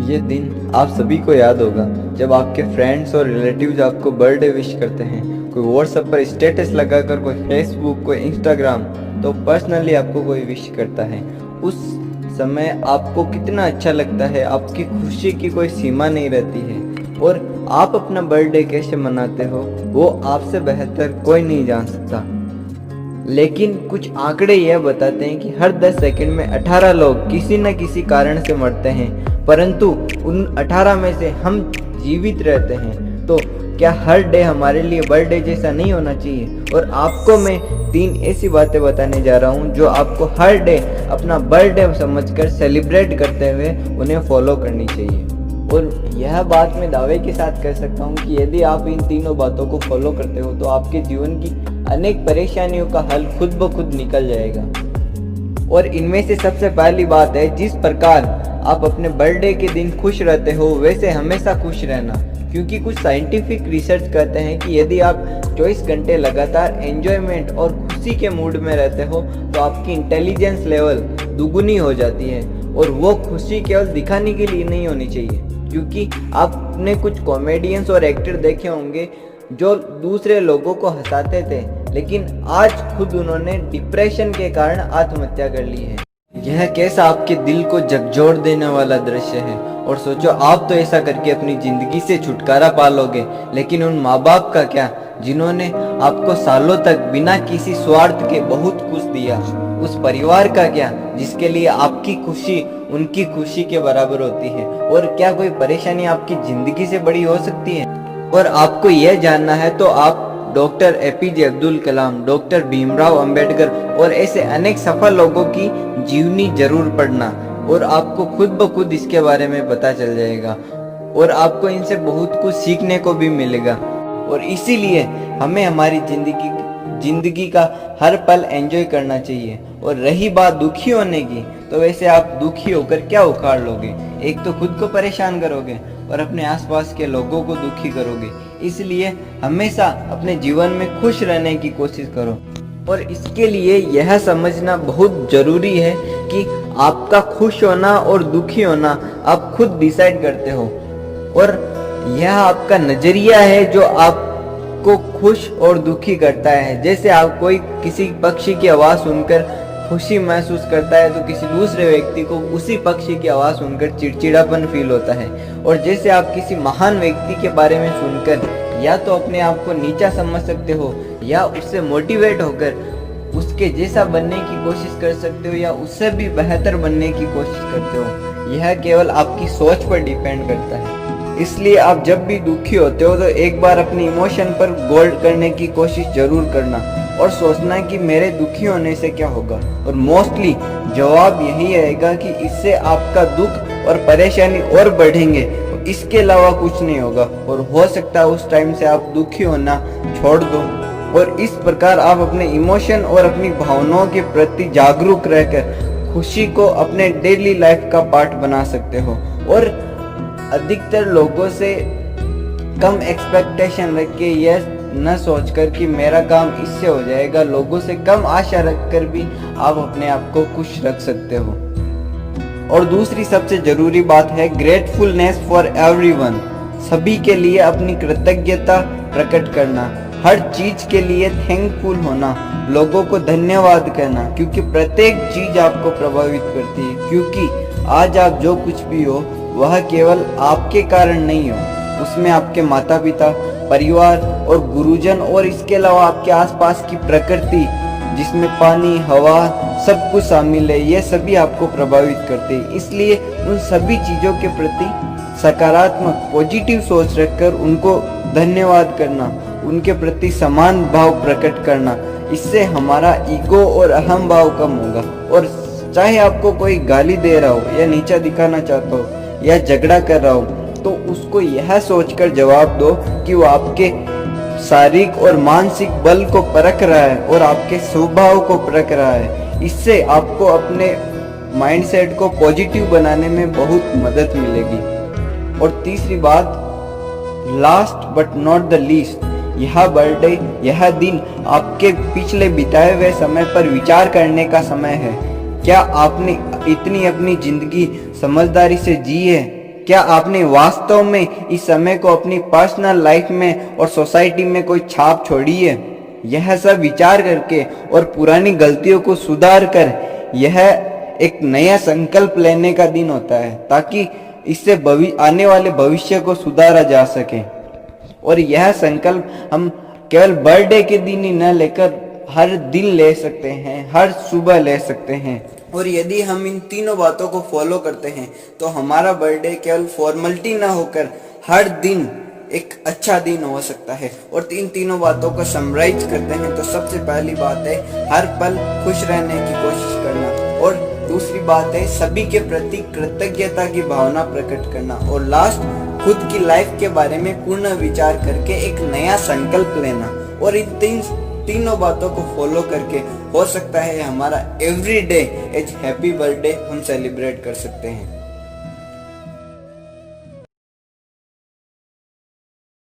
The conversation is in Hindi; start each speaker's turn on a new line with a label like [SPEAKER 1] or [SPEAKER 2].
[SPEAKER 1] ये दिन आप सभी को याद होगा जब आपके फ्रेंड्स और रिलेटिव्स आपको बर्थडे विश करते हैं। कोई व्हाट्सएप पर स्टेटस लगाकर, कोई फेसबुक, कोई इंस्टाग्राम, तो पर्सनली आपको कोई विश करता है। उस समय आपको कितना अच्छा लगता है, आपकी खुशी की कोई सीमा नहीं रहती है। और आप अपना बर्थडे कैसे मनाते हो वो आपसे बेहतर कोई नहीं जान सकता। लेकिन कुछ आंकड़े यह बताते हैं कि हर 10 सेकंड में 18 लोग किसी न किसी कारण से मरते हैं, परंतु उन 18 में से हम जीवित रहते हैं। तो क्या हर डे हमारे लिए बर्थडे जैसा नहीं होना चाहिए? और आपको मैं 3 ऐसी बातें बताने जा रहा हूँ जो आपको हर डे अपना बर्थडे समझकर सेलिब्रेट करते हुए उन्हें फॉलो करनी चाहिए। और यह बात मैं दावे के साथ कह सकता हूँ कि यदि आप इन तीनों बातों को फॉलो करते हो तो आपके जीवन की अनेक परेशानियों का हल खुद ब खुद निकल जाएगा। और इनमें से सबसे पहली बात है, जिस प्रकार आप अपने बर्थडे के दिन खुश रहते हो वैसे हमेशा खुश रहना। क्योंकि कुछ साइंटिफिक रिसर्च कहते हैं कि यदि आप 24 घंटे लगातार एंजॉयमेंट और खुशी के मूड में रहते हो तो आपकी इंटेलिजेंस लेवल दुगुनी हो जाती है। और वो खुशी केवल दिखाने के लिए नहीं होनी चाहिए, क्योंकि आपने कुछ कॉमेडियंस और एक्टर देखे होंगे जो दूसरे लोगों को हंसाते थे, लेकिन आज खुद उन्होंने डिप्रेशन के कारण आत्महत्या कर ली है। यह कैसा आपके दिल को झकझोर देने वाला दृश्य है। और सोचो, आप तो ऐसा करके अपनी जिंदगी से छुटकारा पा लोगे, लेकिन उन माँ बाप का क्या जिन्होंने आपको सालों तक बिना किसी स्वार्थ के बहुत कुछ दिया? उस परिवार का क्या जिसके लिए आपकी खुशी उनकी खुशी के बराबर होती है? और क्या कोई परेशानी आपकी जिंदगी से बड़ी हो सकती है? और आपको यह जानना है तो आप doctor APJ Abdul Kalam, doctor Bhimrao Ambedkar और ऐसे अनेक सफल लोगों की जीवनी जरूर पढ़ना, और आपको खुद ब खुद इसके बारे में पता चल जाएगा और आपको इनसे बहुत कुछ सीखने को भी मिलेगा। और इसीलिए हमें हमारी जिंदगी का हर पल एंजॉय करना चाहिए। और रही बात दुखी होने की, तो वैसे आप दुखी होकर क्या उखाड़ लोगे? एक तो खुद को परेशान करोगे और अपने आसपास के लोगों को दुखी करोगे। इसलिए हमेशा अपने जीवन में खुश रहने की कोशिश करो। और इसके लिए यह समझना बहुत जरूरी है कि आपका खुश होना और दुखी होना आप खुद डिसाइड करते हो। और यह आपका नजरिया है जो आपको खुश और दुखी करता है। जैसे आप कोई किसी पक्षी की आवाज़ सुनकर खुशी महसूस करता है तो किसी दूसरे व्यक्ति को उसी पक्षी की आवाज़ सुनकर चिड़चिड़ापन फील होता है। और जैसे आप किसी महान व्यक्ति के बारे में सुनकर या तो अपने आप को नीचा समझ सकते हो या उससे मोटिवेट होकर उसके जैसा बनने की कोशिश कर सकते हो या उससे भी बेहतर बनने की कोशिश करते हो। यह केवल आपकी सोच पर डिपेंड करता है। इसलिए आप जब भी दुखी होते हो तो एक बार अपने इमोशन पर गौर करने की कोशिश जरूर करना और सोचना कि मेरे दुखी होने से क्या होगा। और मोस्टली जवाब यही आएगा कि इससे आपका दुख और परेशानी और बढ़ेंगे, इसके अलावा कुछ नहीं होगा। और हो सकता है उस टाइम से आप दुखी होना छोड़ दो और इस प्रकार आप अपने इमोशन और अपनी भावनाओं के प्रति जागरूक रहकर खुशी को अपने डेली लाइफ का पार्ट बना सकते हो। और अधिकतर लोगों से कम एक्सपेक्टेशन रख के यह न सोचकर कि मेरा काम इससे हो जाएगा, लोगों से कम आशा रखकर भी आप अपने आप को खुश रख सकते हो। और दूसरी सबसे जरूरी बात है ग्रेटफुलनेस फॉर एवरीवन। सभी के लिए अपनी कृतज्ञता प्रकट करना, हर चीज के लिए थैंकफुल होना, लोगों को धन्यवाद करना, क्योंकि प्रत्येक चीज आपको प्रभावित करती है। क्योंकि आज आप जो कुछ भी हो वह केवल आपके कारण नहीं हो, उसमें आपके माता पिता, परिवार और गुरुजन और इसके अलावा आपके आसपास की प्रकृति जिसमें पानी, हवा सब कुछ शामिल है, ये सभी आपको प्रभावित करते हैं। इसलिए उन सभी चीज़ों के प्रति सकारात्मक पॉजिटिव सोच रखकर उनको धन्यवाद करना, उनके प्रति समान भाव प्रकट करना, इससे हमारा ईगो और अहम भाव कम होगा। और चाहे आपको कोई गाली दे रहा हो या नीचा दिखाना चाहता हो या झगड़ा कर रहा हो, तो उसको यह सोचकर जवाब दो कि वो आपके शारीरिक और मानसिक बल को परख रहा है और आपके स्वभाव को परख रहा है। इससे आपको अपने माइंडसेट को पॉजिटिव बनाने में बहुत मदद मिलेगी। और तीसरी बात, last but not the least, यह बर्थडे, यह दिन आपके पिछले बिताए हुए समय पर विचार करने का समय है। क्या आपने इतनी अपनी जिंदगी समझदारी से जी है क्या आपने वास्तव में इस समय को अपनी पर्सनल लाइफ में और सोसाइटी में कोई छाप छोड़ी है? यह सब विचार करके और पुरानी गलतियों को सुधार कर यह एक नया संकल्प लेने का दिन होता है, ताकि इससे आने वाले भविष्य को सुधारा जा सके। और यह संकल्प हम केवल बर्थडे के दिन ही न लेकर हर दिन ले सकते हैं, हर सुबह ले सकते हैं। और यदि हम इन तीनों बातों को फॉलो करते हैं तो हमारा बर्थडे केवल फॉर्मेलिटी ना होकर हर दिन एक अच्छा दिन हो सकता है। और इन तीनों बातों को समराइज करते हैं तो सबसे पहली बात है हर पल खुश रहने की कोशिश करना, और दूसरी बात है सभी के प्रति कृतज्ञता की भावना प्रकट करना, और लास्ट खुद की लाइफ के बारे में पूर्ण विचार करके एक नया संकल्प लेना। और इन तीनों बातों को फॉलो करके हो सकता है हमारा every day as happy birthday हम सेलिब्रेट कर सकते हैं।